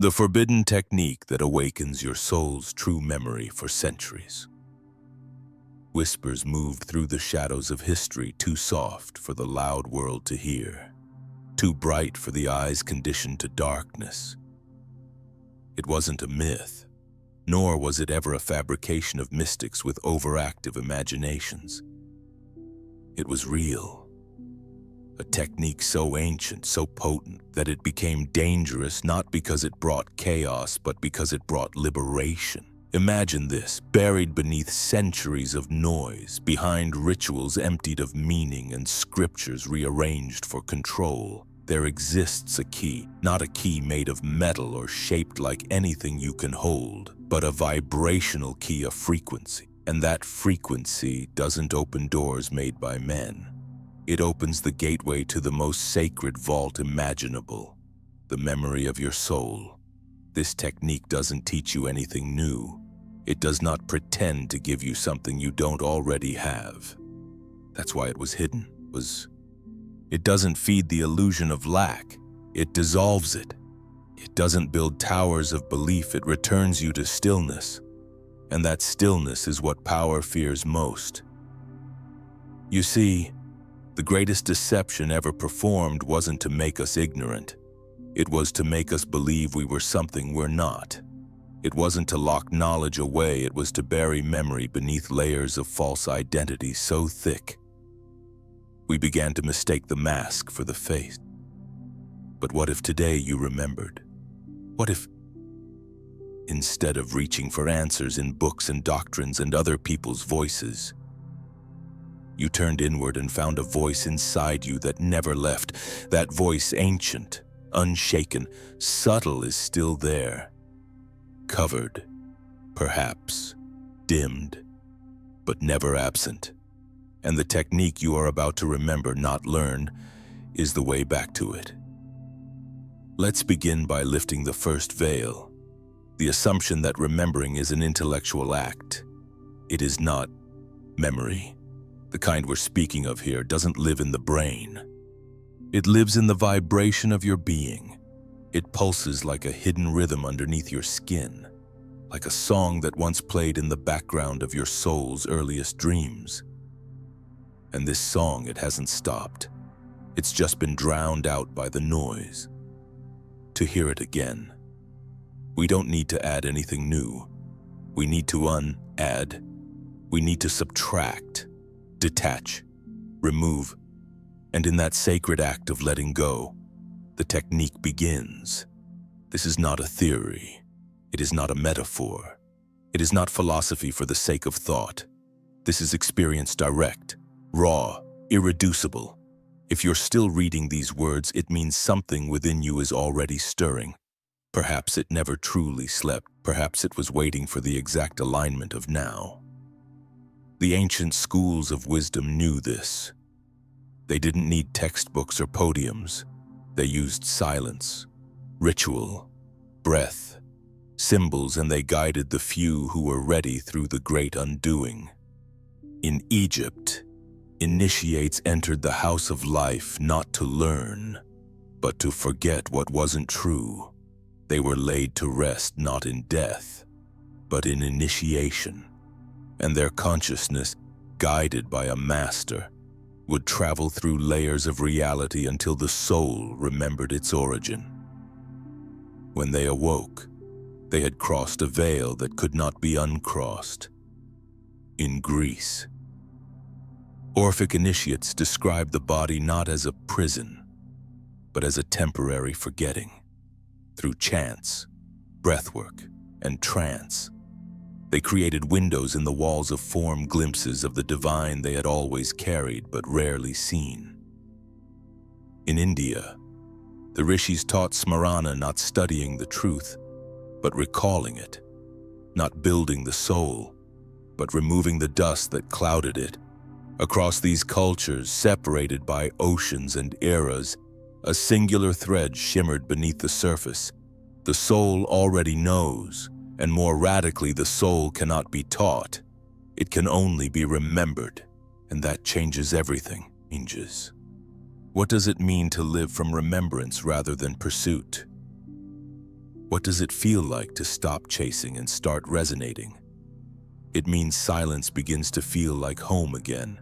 The forbidden technique that awakens your soul's true memory for centuries. Whispers moved through the shadows of history, too soft for the loud world to hear, too bright for the eyes conditioned to darkness. It wasn't a myth, nor was it ever a fabrication of mystics with overactive imaginations. It was real. A technique so ancient, so potent, that it became dangerous not because it brought chaos, but because it brought liberation. Imagine this, buried beneath centuries of noise, behind rituals emptied of meaning and scriptures rearranged for control. There exists a key, not a key made of metal or shaped like anything you can hold, but a vibrational key of frequency. And that frequency doesn't open doors made by men. It opens the gateway to the most sacred vault imaginable, the memory of your soul. This technique doesn't teach you anything new. It does not pretend to give you something you don't already have. That's why it was hidden. It doesn't feed the illusion of lack. It dissolves it. It doesn't build towers of belief. It returns you to stillness. And that stillness is what power fears most. You see, the greatest deception ever performed wasn't to make us ignorant. It was to make us believe we were something we're not. It wasn't to lock knowledge away, it was to bury memory beneath layers of false identity so thick. We began to mistake the mask for the face. But what if today you remembered? What if, instead of reaching for answers in books and doctrines and other people's voices, you turned inward and found a voice inside you that never left. That voice, ancient, unshaken, subtle, is still there. Covered, perhaps, dimmed, but never absent. And the technique you are about to remember, not learn, is the way back to it. Let's begin by lifting the first veil, the assumption that remembering is an intellectual act. It is not. Memory, the kind we're speaking of here, doesn't live in the brain. It lives in the vibration of your being. It pulses like a hidden rhythm underneath your skin, like a song that once played in the background of your soul's earliest dreams. And this song, it hasn't stopped. It's just been drowned out by the noise. To hear it again, we don't need to add anything new. We need to unadd. We need to subtract. Detach, remove, and in that sacred act of letting go, the technique begins. This is not a theory. It is not a metaphor. It is not philosophy for the sake of thought. This is experience direct, raw, irreducible. If you're still reading these words, it means something within you is already stirring. Perhaps it never truly slept. Perhaps it was waiting for the exact alignment of now. The ancient schools of wisdom knew this. They didn't need textbooks or podiums. They used silence, ritual, breath, symbols, and they guided the few who were ready through the great undoing. In Egypt, initiates entered the house of life not to learn, but to forget what wasn't true. They were laid to rest not in death, but in initiation. And their consciousness, guided by a master, would travel through layers of reality until the soul remembered its origin. When they awoke, they had crossed a veil that could not be uncrossed. In Greece, Orphic initiates described the body not as a prison, but as a temporary forgetting. Through chants, breathwork, and trance, they created windows in the walls of form, glimpses of the divine they had always carried but rarely seen. In India, the rishis taught smarana, not studying the truth, but recalling it, not building the soul, but removing the dust that clouded it. Across these cultures, separated by oceans and eras, a singular thread shimmered beneath the surface. The soul already knows, and more radically, the soul cannot be taught. It can only be remembered, and that changes everything. What does it mean to live from remembrance rather than pursuit? What does it feel like to stop chasing and start resonating? It means silence begins to feel like home again.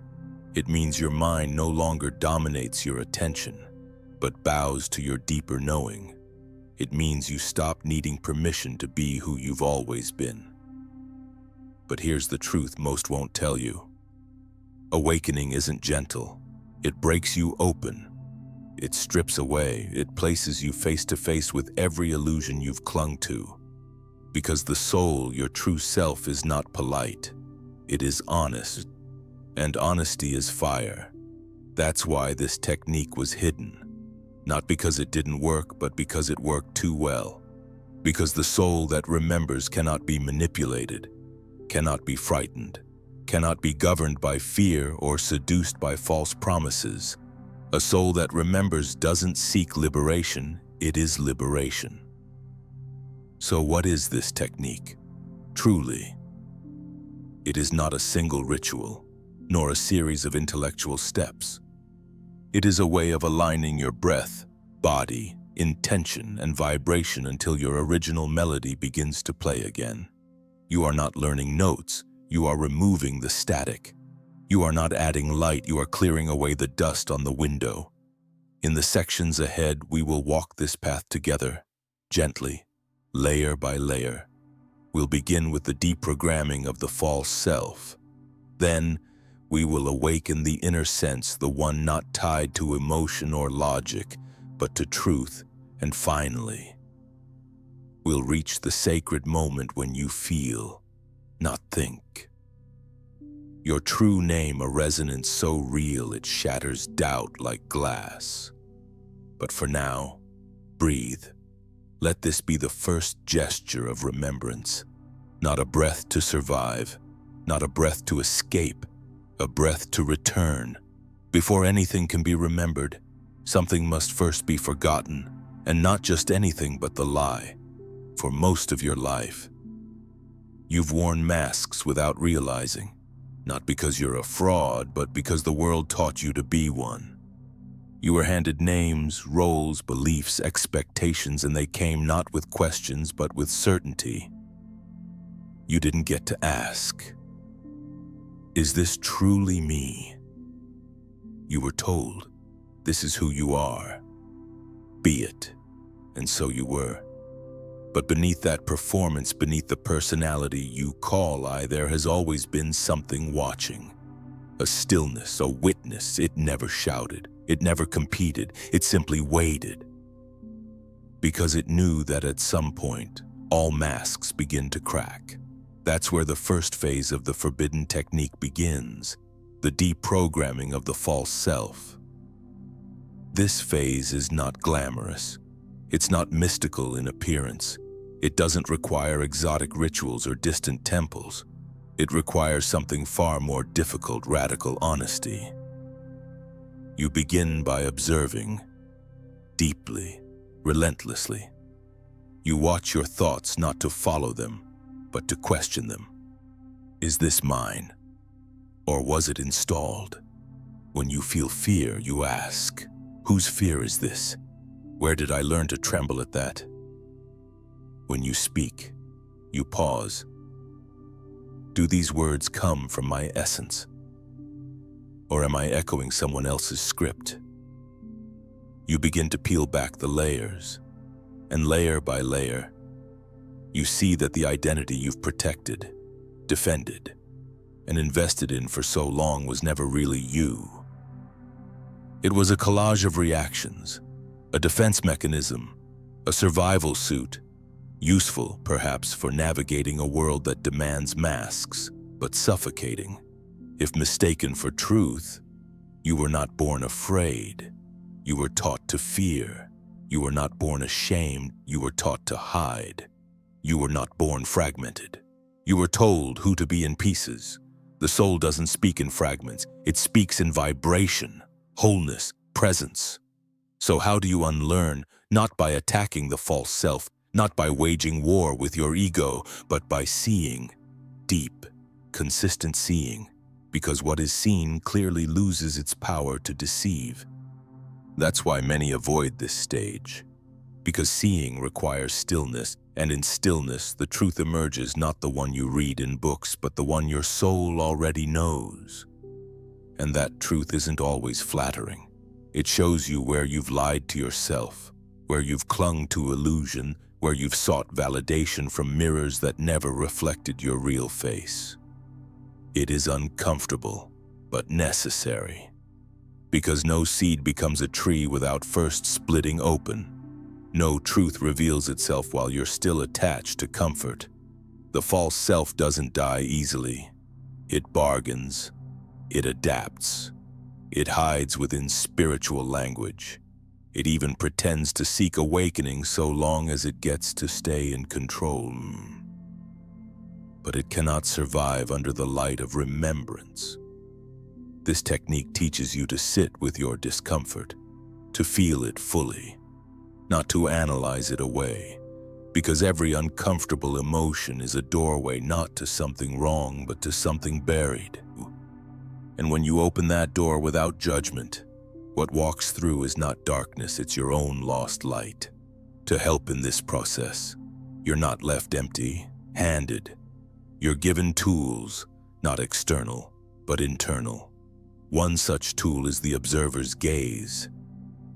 It means your mind no longer dominates your attention, but bows to your deeper knowing. It means you stop needing permission to be who you've always been. But here's the truth most won't tell you. Awakening isn't gentle. It breaks you open. It strips away. It places you face to face with every illusion you've clung to. Because the soul, your true self, is not polite. It is honest. And honesty is fire. That's why this technique was hidden. Not because it didn't work, but because it worked too well. Because the soul that remembers cannot be manipulated, cannot be frightened, cannot be governed by fear or seduced by false promises. A soul that remembers doesn't seek liberation, it is liberation. So what is this technique? Truly, it is not a single ritual, nor a series of intellectual steps. It is a way of aligning your breath, body, intention, and vibration until your original melody begins to play again. You are not learning notes, you are removing the static. You are not adding light, you are clearing away the dust on the window. In the sections ahead, we will walk this path together, gently, layer by layer. We'll begin with the deprogramming of the false self. Then, we will awaken the inner sense, the one not tied to emotion or logic, but to truth. And finally, we'll reach the sacred moment when you feel, not think. Your true name, a resonance so real it shatters doubt like glass. But for now, breathe. Let this be the first gesture of remembrance. Not a breath to survive, not a breath to escape, a breath to return. Before anything can be remembered, something must first be forgotten, and not just anything but the lie. For most of your life, you've worn masks without realizing, not because you're a fraud, but because the world taught you to be one. You were handed names, roles, beliefs, expectations, and they came not with questions, but with certainty. You didn't get to ask, is this truly me? You were told, this is who you are. Be it. And so you were. But beneath that performance, beneath the personality you call I, there has always been something watching. A stillness, a witness. It never shouted. It never competed. It simply waited. Because it knew that at some point, all masks begin to crack. That's where the first phase of the forbidden technique begins, the deprogramming of the false self. This phase is not glamorous. It's not mystical in appearance. It doesn't require exotic rituals or distant temples. It requires something far more difficult, radical honesty. You begin by observing, deeply, relentlessly. You watch your thoughts not to follow them, but to question them. Is this mine? Or was it installed? When you feel fear, you ask, whose fear is this? Where did I learn to tremble at that? When you speak, you pause. Do these words come from my essence? Or am I echoing someone else's script? You begin to peel back the layers, and layer by layer, you see that the identity you've protected, defended, and invested in for so long was never really you. It was a collage of reactions, a defense mechanism, a survival suit, useful, perhaps, for navigating a world that demands masks, but suffocating. If mistaken for truth, you were not born afraid. You were taught to fear. You were not born ashamed. You were taught to hide. You were not born fragmented. You were told who to be in pieces. The soul doesn't speak in fragments. It speaks in vibration, wholeness, presence. So how do you unlearn? Not by attacking the false self, not by waging war with your ego, but by seeing, deep, consistent seeing, because what is seen clearly loses its power to deceive. That's why many avoid this stage. Because seeing requires stillness, and in stillness the truth emerges, not the one you read in books, but the one your soul already knows. And that truth isn't always flattering. It shows you where you've lied to yourself, where you've clung to illusion, where you've sought validation from mirrors that never reflected your real face. It is uncomfortable, but necessary. Because no seed becomes a tree without first splitting open. No truth reveals itself while you're still attached to comfort. The false self doesn't die easily. It bargains. It adapts. It hides within spiritual language. It even pretends to seek awakening so long as it gets to stay in control. But it cannot survive under the light of remembrance. This technique teaches you to sit with your discomfort, to feel it fully, not to analyze it away, because every uncomfortable emotion is a doorway not to something wrong, but to something buried. And when you open that door without judgment, what walks through is not darkness, it's your own lost light. To help in this process, you're not left empty-handed. You're given tools, not external, but internal. One such tool is the observer's gaze.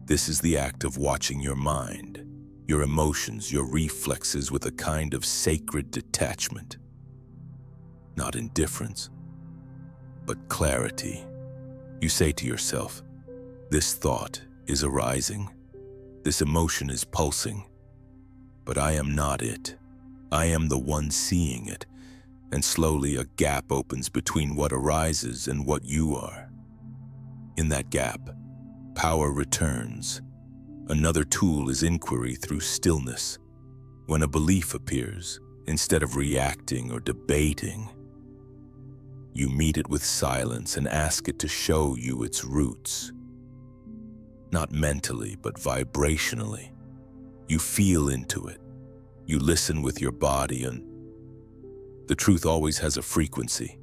This is the act of watching your mind, your emotions, your reflexes with a kind of sacred detachment. Not indifference, but clarity. You say to yourself, this thought is arising, this emotion is pulsing, but I am not it. I am the one seeing it, and slowly a gap opens between what arises and what you are. In that gap, power returns. Another tool is inquiry through stillness. When a belief appears, instead of reacting or debating, you meet it with silence and ask it to show you its roots. Not mentally, but vibrationally. You feel into it. You listen with your body, and the truth always has a frequency,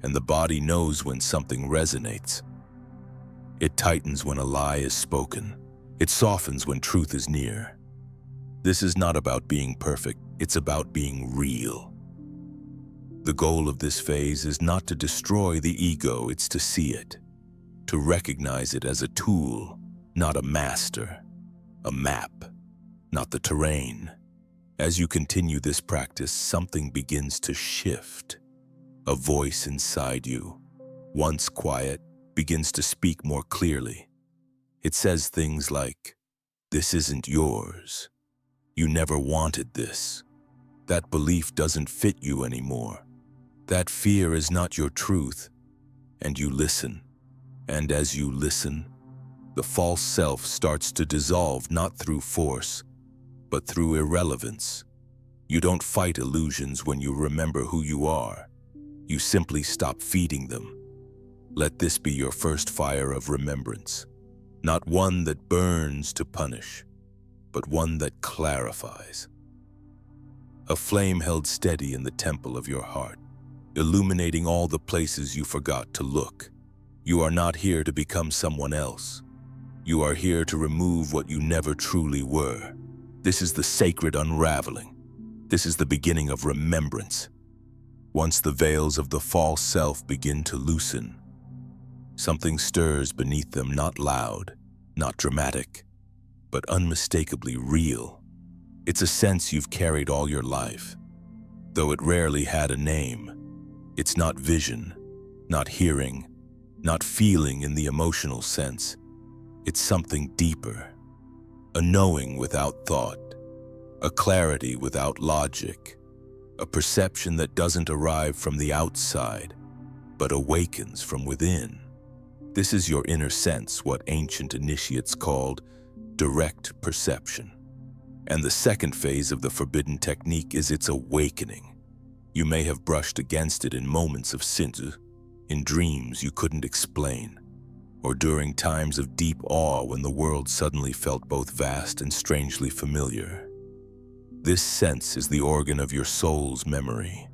and the body knows when something resonates. It tightens when a lie is spoken. It softens when truth is near. This is not about being perfect, it's about being real. The goal of this phase is not to destroy the ego, it's to see it, to recognize it as a tool, not a master, a map, not the terrain. As you continue this practice, something begins to shift. A voice inside you, once quiet, begins to speak more clearly. It says things like, "This isn't yours. You never wanted this. That belief doesn't fit you anymore. That fear is not your truth." And you listen. And as you listen, the false self starts to dissolve, not through force, but through irrelevance. You don't fight illusions when you remember who you are. You simply stop feeding them. Let this be your first fire of remembrance. Not one that burns to punish, but one that clarifies. A flame held steady in the temple of your heart, illuminating all the places you forgot to look. You are not here to become someone else. You are here to remove what you never truly were. This is the sacred unraveling. This is the beginning of remembrance. Once the veils of the false self begin to loosen, something stirs beneath them, not loud, not dramatic, but unmistakably real. It's a sense you've carried all your life, though it rarely had a name. It's not vision, not hearing, not feeling in the emotional sense. It's something deeper, a knowing without thought, a clarity without logic, a perception that doesn't arrive from the outside, but awakens from within. This is your inner sense, what ancient initiates called direct perception. And the second phase of the forbidden technique is its awakening. You may have brushed against it in moments of sin, in dreams you couldn't explain, or during times of deep awe when the world suddenly felt both vast and strangely familiar. This sense is the organ of your soul's memory,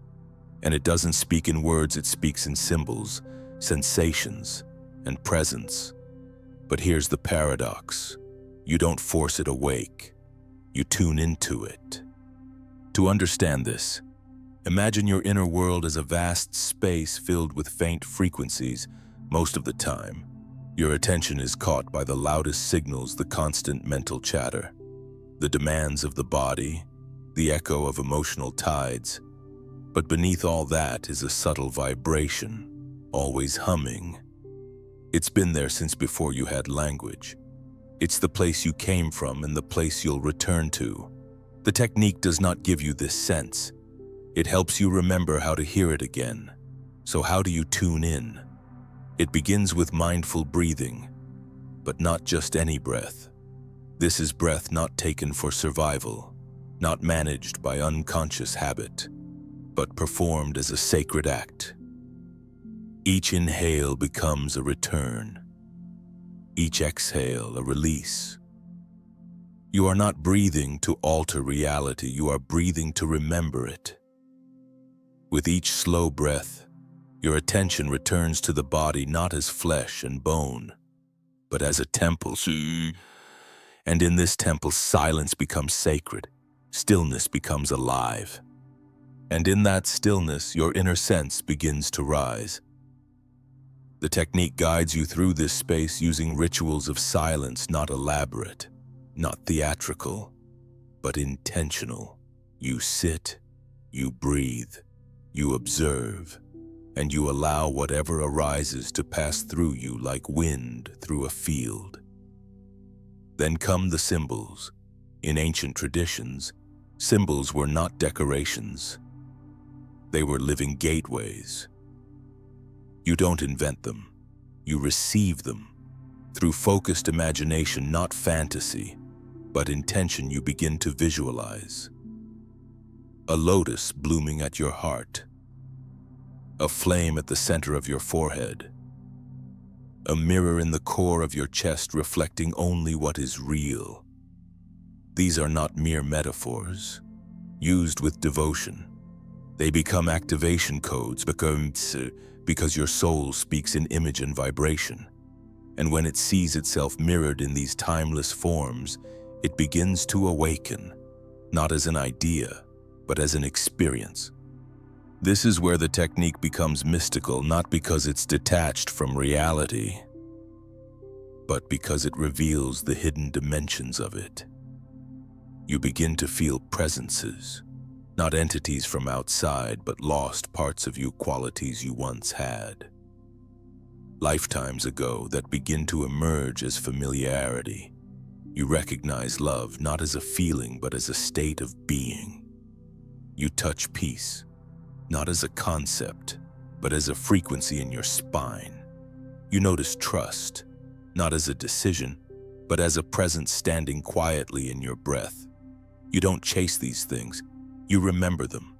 and it doesn't speak in words, it speaks in symbols, sensations, and presence. But here's the paradox. You don't force it awake. You tune into it. To understand this, imagine your inner world as a vast space filled with faint frequencies. Most of the time, your attention is caught by the loudest signals, the constant mental chatter, the demands of the body, the echo of emotional tides. But beneath all that is a subtle vibration, always humming. It's been there since before you had language. It's the place you came from and the place you'll return to. The technique does not give you this sense. It helps you remember how to hear it again. So how do you tune in? It begins with mindful breathing, but not just any breath. This is breath not taken for survival, not managed by unconscious habit, but performed as a sacred act. Each inhale becomes a return. Each exhale a release. You are not breathing to alter reality, you are breathing to remember it. With each slow breath, your attention returns to the body not as flesh and bone, but as a temple. And in this temple, silence becomes sacred, stillness becomes alive. And in that stillness, your inner sense begins to rise. The technique guides you through this space using rituals of silence, not elaborate, not theatrical, but intentional. You sit, you breathe, you observe, and you allow whatever arises to pass through you like wind through a field. Then come the symbols. In ancient traditions, symbols were not decorations. They were living gateways. You don't invent them, you receive them. Through focused imagination, not fantasy, but intention, you begin to visualize. A lotus blooming at your heart, a flame at the center of your forehead, a mirror in the core of your chest reflecting only what is real. These are not mere metaphors. Used with devotion, they become activation codes because your soul speaks in image and vibration. And when it sees itself mirrored in these timeless forms, it begins to awaken, not as an idea, but as an experience. This is where the technique becomes mystical, not because it's detached from reality, but because it reveals the hidden dimensions of it. You begin to feel presences, not entities from outside, but lost parts of you, qualities you once had. Lifetimes ago that begin to emerge as familiarity. You recognize love not as a feeling, but as a state of being. You touch peace, not as a concept, but as a frequency in your spine. You notice trust, not as a decision, but as a presence standing quietly in your breath. You don't chase these things, you remember them.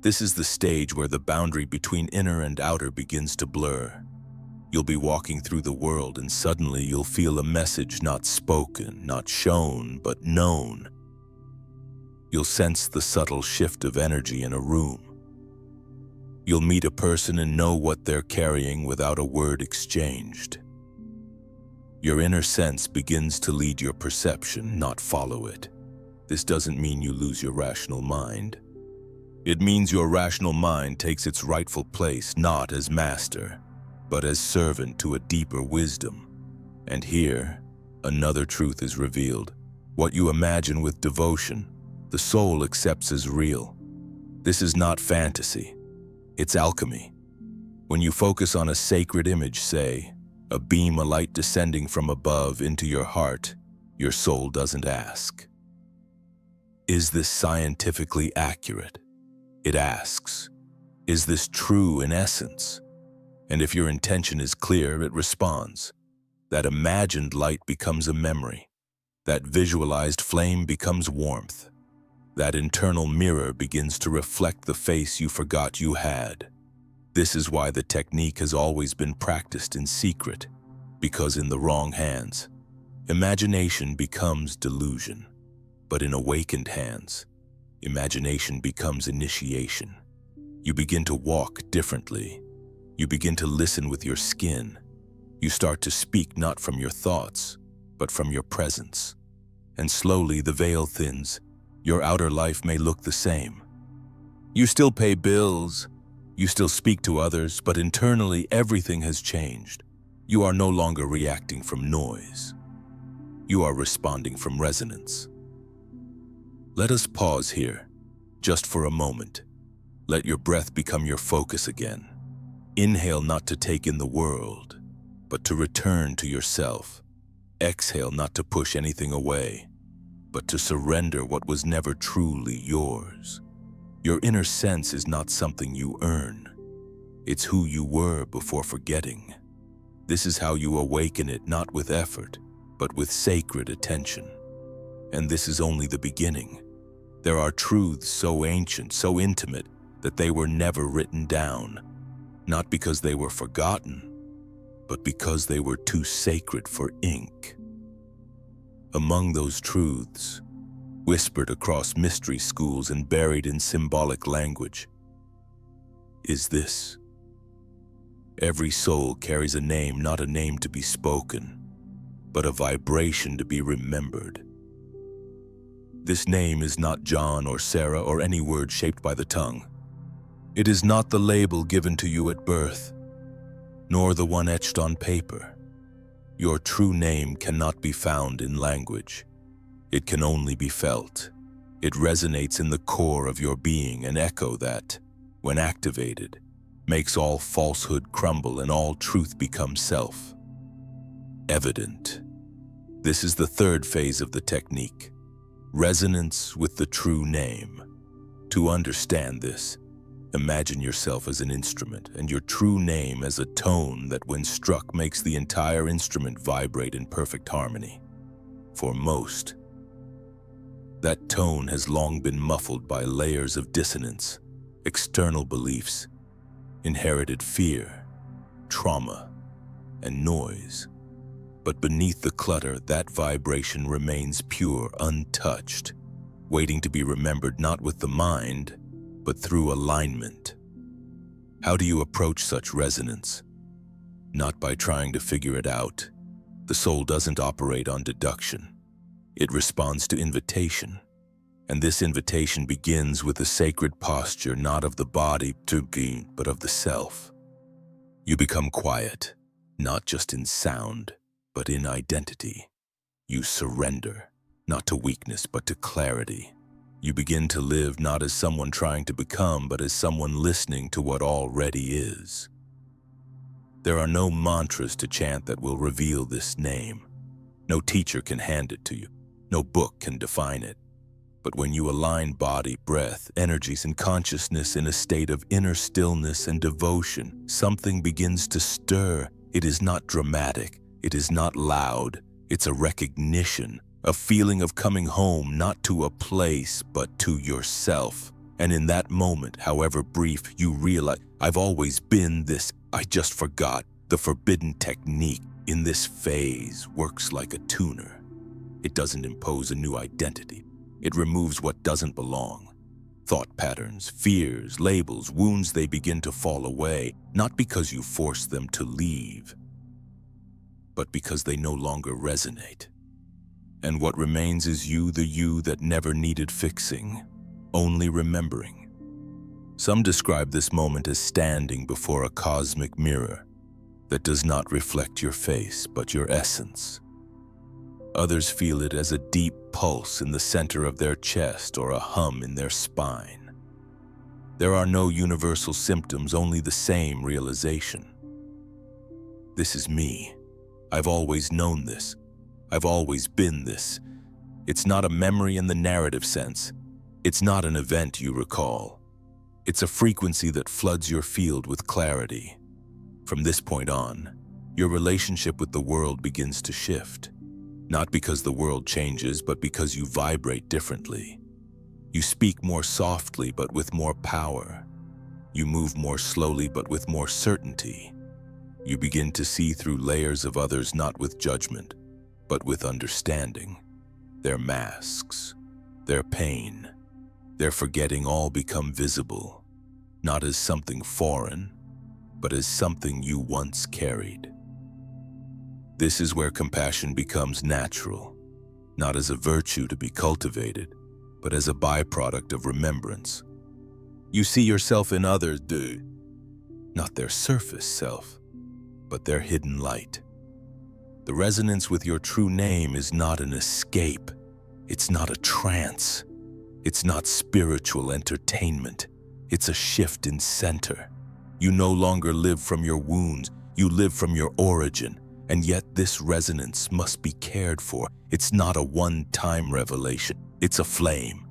This is the stage where the boundary between inner and outer begins to blur. You'll be walking through the world and suddenly you'll feel a message not spoken, not shown, but known. You'll sense the subtle shift of energy in a room. You'll meet a person and know what they're carrying without a word exchanged. Your inner sense begins to lead your perception, not follow it. This doesn't mean you lose your rational mind. It means your rational mind takes its rightful place not as master, but as servant to a deeper wisdom. And here, another truth is revealed. What you imagine with devotion, the soul accepts as real. This is not fantasy, it's alchemy. When you focus on a sacred image, say, a beam of light descending from above into your heart, your soul doesn't ask, is this scientifically accurate? It asks, is this true in essence? And if your intention is clear, it responds. That imagined light becomes a memory. That visualized flame becomes warmth. That internal mirror begins to reflect the face you forgot you had. This is why the technique has always been practiced in secret, because in the wrong hands, imagination becomes delusion. But in awakened hands, imagination becomes initiation. You begin to walk differently. You begin to listen with your skin. You start to speak not from your thoughts, but from your presence. and slowly the veil thins. Your outer life may look the same. You still pay bills, you still speak to others, but internally everything has changed. You are no longer reacting from noise. You are responding from resonance. Let us pause here, just for a moment. Let your breath become your focus again. Inhale not to take in the world, but to return to yourself. Exhale not to push anything away, but to surrender what was never truly yours. Your inner sense is not something you earn. It's who you were before forgetting. This is how you awaken it, not with effort, but with sacred attention. And this is only the beginning. There are truths so ancient, so intimate, that they were never written down, not because they were forgotten, but because they were too sacred for ink. Among those truths, whispered across mystery schools and buried in symbolic language, is this: every soul carries a name, not a name to be spoken, but a vibration to be remembered. This name is not John or Sarah or any word shaped by the tongue. It is not the label given to you at birth, nor the one etched on paper. Your true name cannot be found in language. It can only be felt. It resonates in the core of your being, an echo that, when activated, makes all falsehood crumble and all truth become self-evident. This is the third phase of the technique, resonance with the true name. To understand this, imagine yourself as an instrument and your true name as a tone that, when struck, makes the entire instrument vibrate in perfect harmony. For most, that tone has long been muffled by layers of dissonance, external beliefs, inherited fear, trauma, and noise. But beneath the clutter, that vibration remains pure, untouched, waiting to be remembered not with the mind, but through alignment. How do you approach such resonance? Not by trying to figure it out. The soul doesn't operate on deduction. It responds to invitation. And this invitation begins with a sacred posture, not of the body to be, but of the self. You become quiet, not just in sound, but in identity. You surrender, not to weakness, but to clarity. You begin to live not as someone trying to become, but as someone listening to what already is. There are no mantras to chant that will reveal this name. No teacher can hand it to you. No book can define it. But when you align body, breath, energies, and consciousness in a state of inner stillness and devotion, something begins to stir. It is not dramatic. It is not loud. It's a recognition, a feeling of coming home, not to a place, but to yourself. And in that moment, however brief, you realize, I've always been this. I just forgot. The forbidden technique in this phase works like a tuner. It doesn't impose a new identity. It removes what doesn't belong. Thought patterns, fears, labels, wounds, they begin to fall away, not because you force them to leave, but because they no longer resonate. And what remains is you, the you that never needed fixing, only remembering. Some describe this moment as standing before a cosmic mirror that does not reflect your face, but your essence. Others feel it as a deep pulse in the center of their chest or a hum in their spine. There are no universal symptoms, only the same realization. This is me. I've always known this. I've always been this. It's not a memory in the narrative sense. It's not an event you recall. It's a frequency that floods your field with clarity. From this point on, your relationship with the world begins to shift. Not because the world changes, but because you vibrate differently. You speak more softly, but with more power. You move more slowly, but with more certainty. You begin to see through layers of others, not with judgment, but with understanding. Their masks, their pain, their forgetting all become visible, not as something foreign, but as something you once carried. This is where compassion becomes natural. not as a virtue to be cultivated, but as a byproduct of remembrance. You see yourself in others, not their surface self, but their hidden light. The resonance with your true name is not an escape. It's not a trance. It's not spiritual entertainment. It's a shift in center. You no longer live from your wounds. You live from your origin. And yet this resonance must be cared for. It's not a one-time revelation. It's a flame.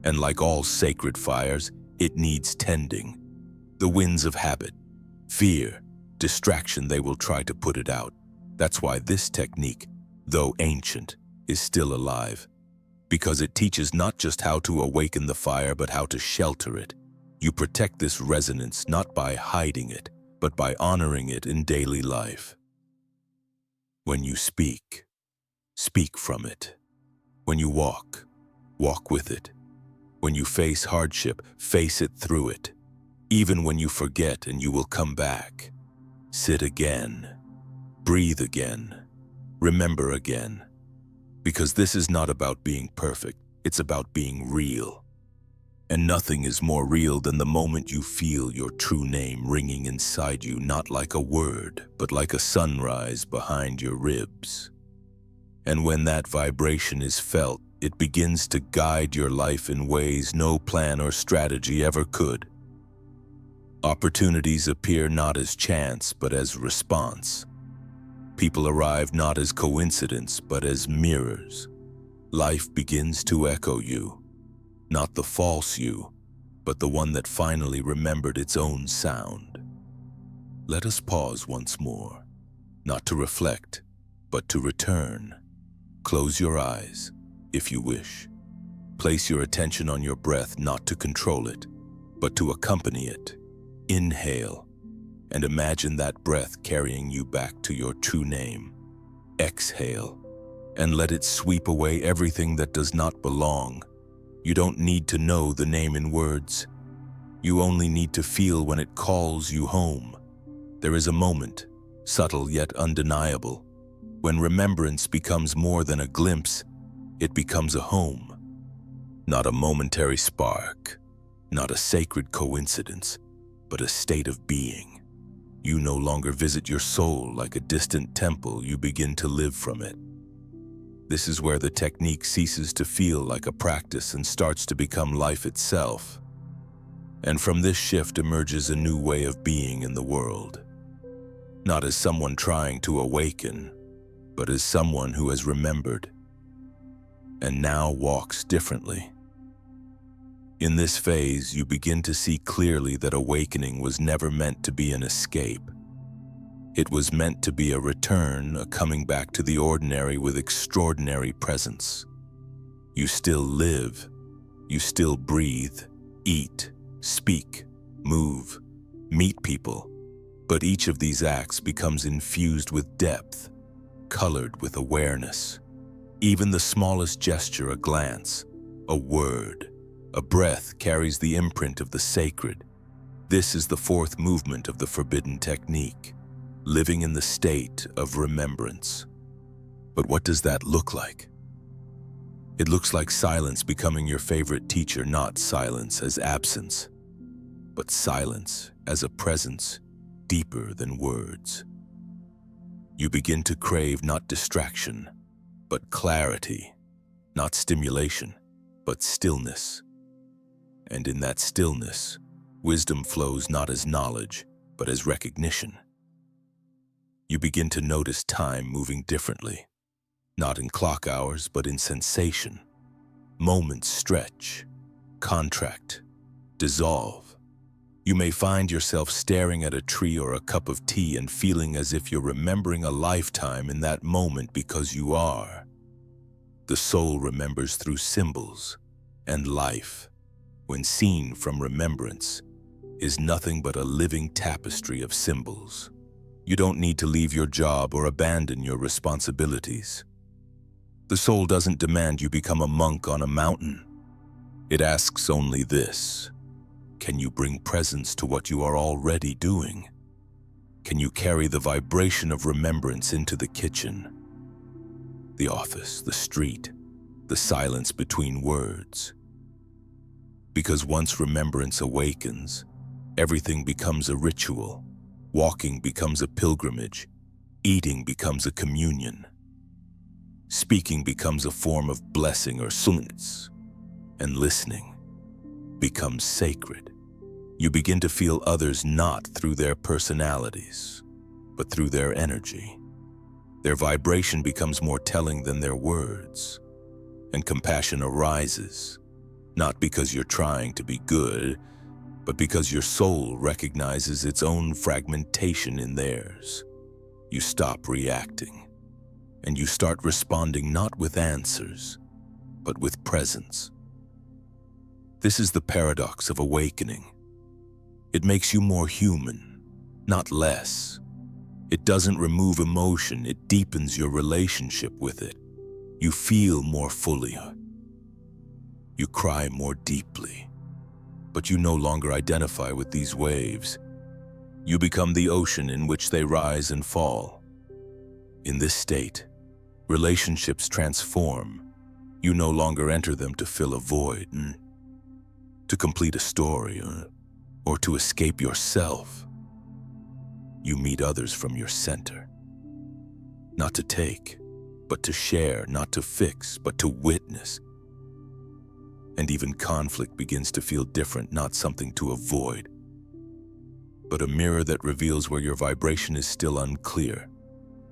And like all sacred fires, it needs tending. The winds of habit, fear, distraction, they will try to put it out. That's why this technique, though ancient, is still alive. Because it teaches not just how to awaken the fire, but how to shelter it. You protect this resonance not by hiding it, but by honoring it in daily life. When you speak, speak from it. When you walk, walk with it. When you face hardship, face it through it. Even when you forget, and you will come back. Sit again. Breathe again. Remember again. Because this is not about being perfect, it's about being real. And nothing is more real than the moment you feel your true name ringing inside you, not like a word, but like a sunrise behind your ribs. And when that vibration is felt, it begins to guide your life in ways no plan or strategy ever could. Opportunities appear not as chance, but as response. People arrive not as coincidence, but as mirrors. Life begins to echo you, not the false you, but the one that finally remembered its own sound. Let us pause once more, not to reflect, but to return. Close your eyes, if you wish. Place your attention on your breath, not to control it, but to accompany it. Inhale. And imagine that breath carrying you back to your true name. Exhale, and let it sweep away everything that does not belong. You don't need to know the name in words. You only need to feel when it calls you home. There is a moment, subtle yet undeniable, when remembrance becomes more than a glimpse. It becomes a home. Not a momentary spark, not a sacred coincidence, but a state of being. You no longer visit your soul like a distant temple, you begin to live from it. This is where the technique ceases to feel like a practice and starts to become life itself. And from this shift emerges a new way of being in the world. Not as someone trying to awaken, but as someone who has remembered and now walks differently. In this phase, you begin to see clearly that awakening was never meant to be an escape. It was meant to be a return, a coming back to the ordinary with extraordinary presence. You still live, you still breathe, eat, speak, move, meet people, but each of these acts becomes infused with depth, colored with awareness. Even the smallest gesture, a glance, a word, a breath carries the imprint of the sacred. This is the fourth movement of the forbidden technique, living in the state of remembrance. But what does that look like? It looks like silence becoming your favorite teacher, not silence as absence, but silence as a presence deeper than words. You begin to crave not distraction, but clarity, not stimulation, but stillness. And in that stillness, wisdom flows not as knowledge, but as recognition. You begin to notice time moving differently, not in clock hours, but in sensation. Moments stretch, contract, dissolve. You may find yourself staring at a tree or a cup of tea and feeling as if you're remembering a lifetime in that moment, because you are. The soul remembers through symbols, and life, when seen from remembrance, is nothing but a living tapestry of symbols. You don't need to leave your job or abandon your responsibilities. The soul doesn't demand you become a monk on a mountain. It asks only this: can you bring presence to what you are already doing? Can you carry the vibration of remembrance into the kitchen, the office, the street, the silence between words. Because once remembrance awakens, everything becomes a ritual. Walking becomes a pilgrimage. Eating becomes a communion. Speaking becomes a form of blessing or silence. And listening becomes sacred. You begin to feel others not through their personalities, but through their energy. Their vibration becomes more telling than their words. And compassion arises, not because you're trying to be good, but because your soul recognizes its own fragmentation in theirs. You stop reacting, and you start responding not with answers, but with presence. This is the paradox of awakening. It makes you more human, not less. It doesn't remove emotion, it deepens your relationship with it. You feel more fully. You cry more deeply. But you no longer identify with these waves. You become the ocean in which they rise and fall. In this state, relationships transform. You no longer enter them to fill a void, to complete a story, or to escape yourself. You meet others from your center. Not to take, but to share, not to fix, but to witness. And even conflict begins to feel different, not something to avoid, but a mirror that reveals where your vibration is still unclear.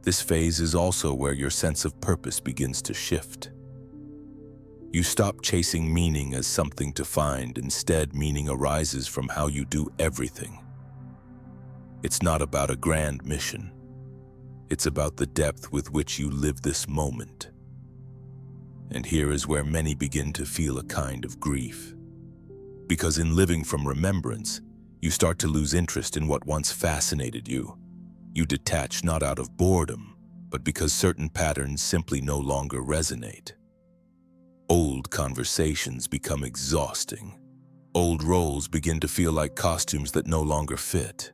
This phase is also where your sense of purpose begins to shift. You stop chasing meaning as something to find. Instead, meaning arises from how you do everything. It's not about a grand mission. It's about the depth with which you live this moment. And here is where many begin to feel a kind of grief. Because in living from remembrance, you start to lose interest in what once fascinated you. You detach not out of boredom, but because certain patterns simply no longer resonate. Old conversations become exhausting. Old roles begin to feel like costumes that no longer fit.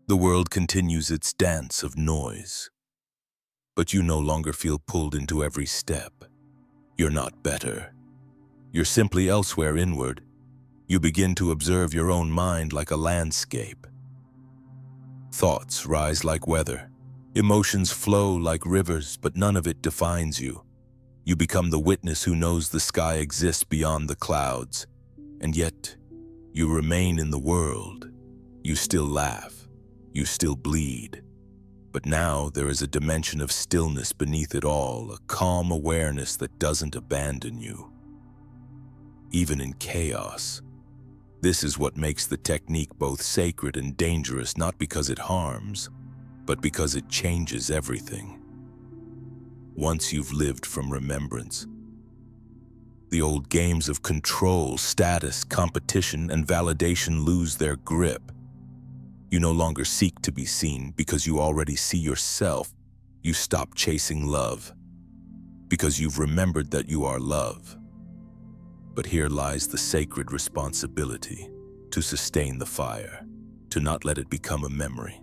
The world continues its dance of noise. But you no longer feel pulled into every step. You're not better. You're simply elsewhere inward. You begin to observe your own mind like a landscape. Thoughts rise like weather. Emotions flow like rivers, but none of it defines you. You become the witness who knows the sky exists beyond the clouds. And yet, you remain in the world. You still laugh. You still bleed. But now there is a dimension of stillness beneath it all, a calm awareness that doesn't abandon you. Even in chaos. This is what makes the technique both sacred and dangerous, not because it harms, but because it changes everything. Once you've lived from remembrance, the old games of control, status, competition, and validation lose their grip. You no longer seek to be seen because you already see yourself. You stop chasing love because you've remembered that you are love. But here lies the sacred responsibility to sustain the fire, to not let it become a memory,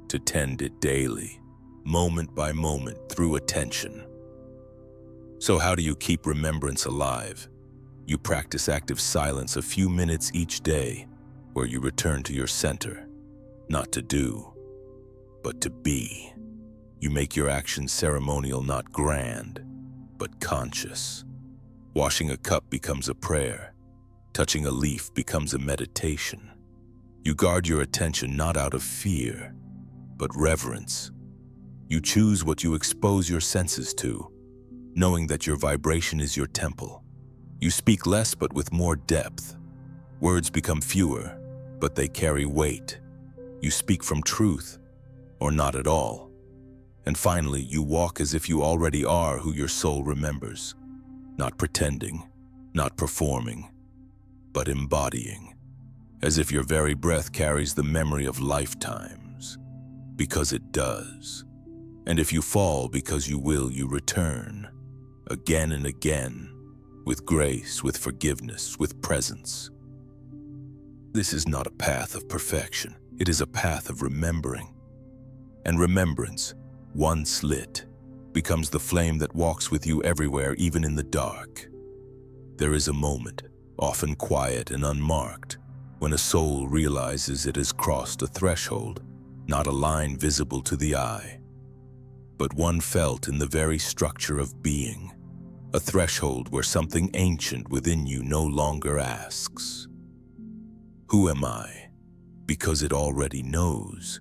to tend it daily, moment by moment, through attention. So how do you keep remembrance alive? You practice active silence a few minutes each day, where you return to your center, not to do, but to be. You make your actions ceremonial, not grand, but conscious. Washing a cup becomes a prayer. Touching a leaf becomes a meditation. You guard your attention not out of fear, but reverence. You choose what you expose your senses to, knowing that your vibration is your temple. You speak less but with more depth. Words become fewer, but they carry weight. You speak from truth, or not at all. And finally, you walk as if you already are who your soul remembers. Not pretending, not performing, but embodying, as if your very breath carries the memory of lifetimes, because it does. And if you fall because you will, you return, again and again, with grace, with forgiveness, with presence. This is not a path of perfection, it is a path of remembering. And remembrance, once lit, becomes the flame that walks with you everywhere, even in the dark. There is a moment, often quiet and unmarked, when a soul realizes it has crossed a threshold, not a line visible to the eye, but one felt in the very structure of being, a threshold where something ancient within you no longer asks, "Who am I?" Because it already knows.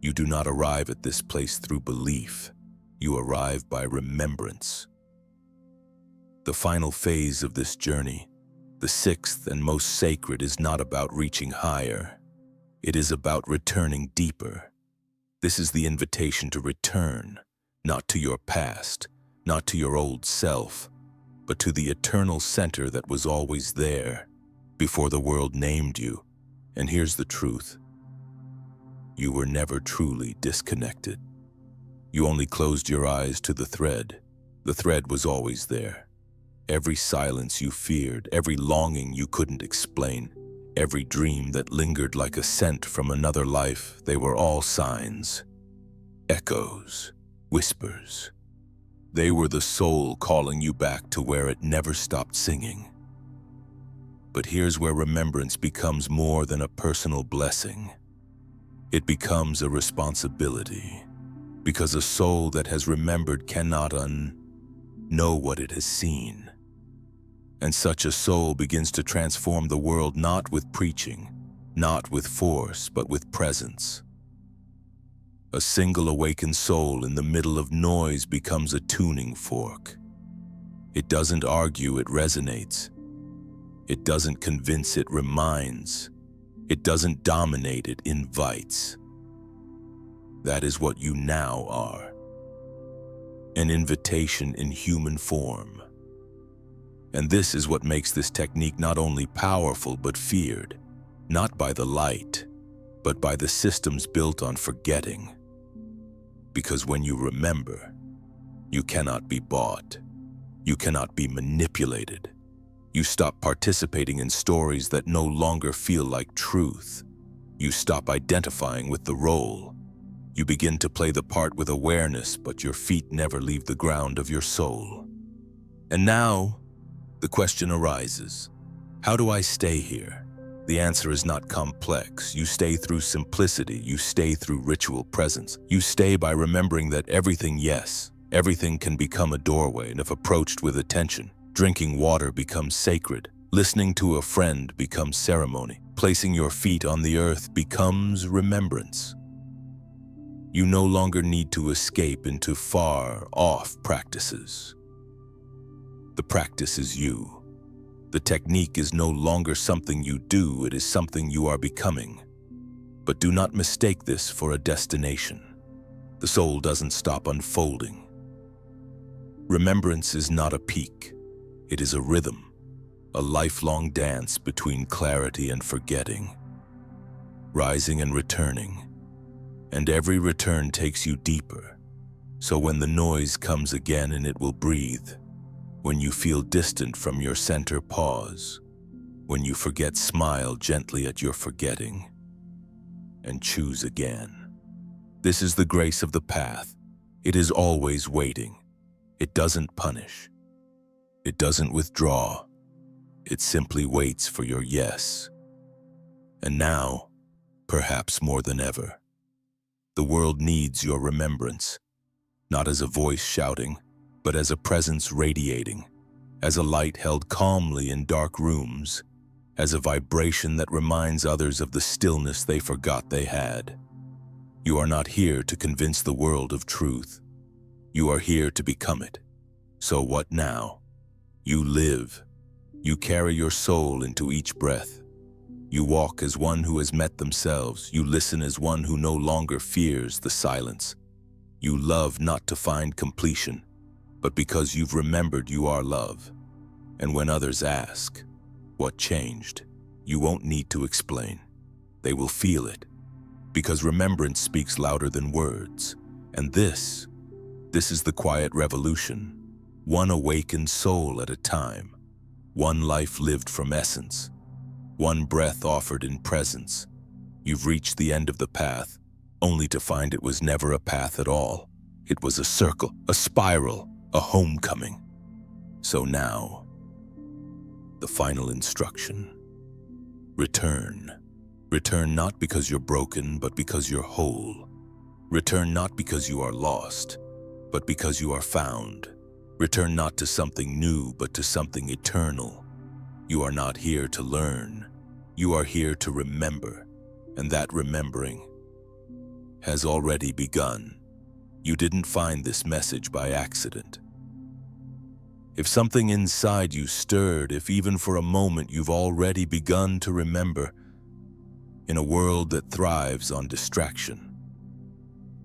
You do not arrive at this place through belief. You arrive by remembrance. The final phase of this journey, the sixth and most sacred, is not about reaching higher. It is about returning deeper. This is the invitation to return, not to your past, not to your old self, but to the eternal center that was always there, before the world named you. And here's the truth. You were never truly disconnected. You only closed your eyes to the thread. The thread was always there. Every silence you feared, every longing you couldn't explain, every dream that lingered like a scent from another life, they were all signs, echoes, whispers. They were the soul calling you back to where it never stopped singing. But here's where remembrance becomes more than a personal blessing. It becomes a responsibility, because a soul that has remembered cannot know what it has seen. And such a soul begins to transform the world not with preaching, not with force, but with presence. A single awakened soul in the middle of noise becomes a tuning fork. It doesn't argue, it resonates. It doesn't convince, it reminds. It doesn't dominate, it invites. That is what you now are. An invitation in human form. And this is what makes this technique not only powerful but feared, not by the light, but by the systems built on forgetting. Because when you remember, you cannot be bought. You cannot be manipulated. You stop participating in stories that no longer feel like truth. You stop identifying with the role. You begin to play the part with awareness, but your feet never leave the ground of your soul. And now, the question arises, how do I stay here? The answer is not complex. You stay through simplicity. You stay through ritual presence. You stay by remembering that everything, yes, everything can become a doorway, and if approached with attention, drinking water becomes sacred. Listening to a friend becomes ceremony. Placing your feet on the earth becomes remembrance. You no longer need to escape into far-off practices. The practice is you. The technique is no longer something you do, it is something you are becoming. But do not mistake this for a destination. The soul doesn't stop unfolding. Remembrance is not a peak. It is a rhythm, a lifelong dance between clarity and forgetting, rising and returning. And every return takes you deeper. So when the noise comes again, and it will breathe, when you feel distant from your center, pause. When you forget, smile gently at your forgetting, and choose again. This is the grace of the path. It is always waiting. It doesn't punish. It doesn't withdraw. It simply waits for your yes. And now, perhaps more than ever, the world needs your remembrance, not as a voice shouting, but as a presence radiating, as a light held calmly in dark rooms, as a vibration that reminds others of the stillness they forgot they had. You are not here to convince the world of truth. You are here to become it. So what now? You live. You carry your soul into each breath. You walk as one who has met themselves. You listen as one who no longer fears the silence. You love not to find completion, but because you've remembered you are love. And when others ask, what changed? You won't need to explain. They will feel it, because remembrance speaks louder than words. And this is the quiet revolution. One awakened soul at a time. One life lived from essence. One breath offered in presence. You've reached the end of the path, only to find it was never a path at all. It was a circle, a spiral, a homecoming. So now, the final instruction. Return. Return not because you're broken, but because you're whole. Return not because you are lost, but because you are found. Return not to something new, but to something eternal. You are not here to learn. You are here to remember, and that remembering has already begun. You didn't find this message by accident. If something inside you stirred, if even for a moment you've already begun to remember, in a world that thrives on distraction,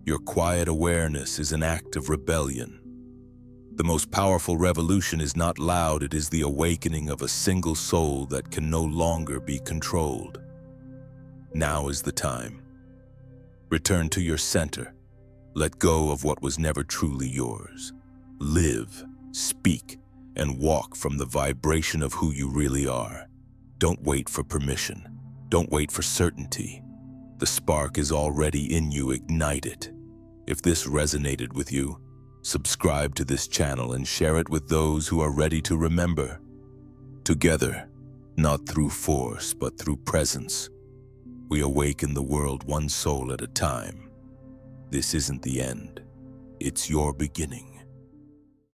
your quiet awareness is an act of rebellion. The most powerful revolution is not loud, it is the awakening of a single soul that can no longer be controlled. Now is the time. Return to your center. Let go of what was never truly yours. Live, speak, and walk from the vibration of who you really are. Don't wait for permission. Don't wait for certainty. The spark is already in you, ignite it. If this resonated with you, subscribe to this channel and share it with those who are ready to remember. Together, not through force, but through presence, we awaken the world one soul at a time. This isn't the end. It's your beginning.